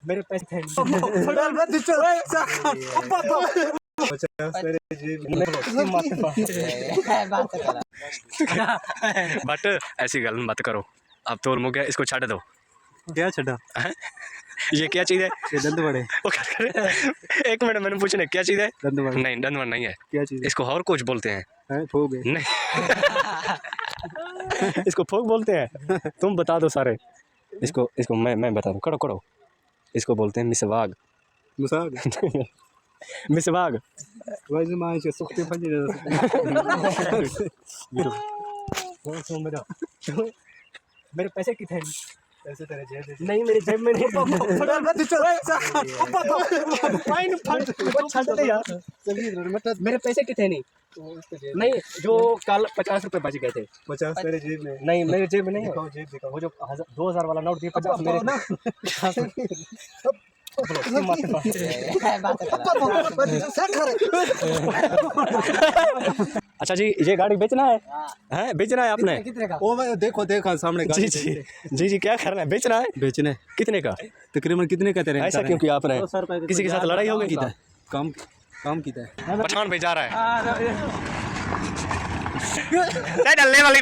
मेरे पैसे थे बट ऐसी गल मत करो, अब तो हो गया, इसको छड़ दो। क्या छड़ा ये क्या चीज़ है? ये दंद बड़े वो क्या करे? एक मिनट, मैंने पूछने क्या चीज़ है? दंद बड़े नहीं, दंदवन नहीं है। क्या चीज इसको और कुछ बोलते हैं। है फो गए नहीं इसको फोक बोलते हैं। तुम बता दो सारे। इसको इसको मैं बता दूं। करो करो। इसको बोलते हैं मिसवाग। मुसाग मिसवाग। वैसे मां के सुखते फंजे मेरे पैसे कितने पैसे तेरे जेब में नहीं, मेरी जेब में नहीं। मेरे पैसे कितने नहीं नहीं, जो कल 50 रुपए बच गए थे। 50 तेरे जेब में नहीं, मेरे जेब में नहीं है। दिखाओ जेब दिखाओ। वो जो 2000 वाला नोट दिए 50 मेरे। अच्छा जी, ये गाड़ी बेचना है? हैं, बेचना है आपने? कितने का? ओ भाई देखो देखो सामने जी गाड़ी जी जी जी, क्या करना है? बेचना है? बेचने कितने का? तकरीबन कितने का तेरे ऐसा क्यों किया आपने? किसी के साथ लड़ाई हो गई? काम काम किया है पठान पे जा रहा है। डलने वाली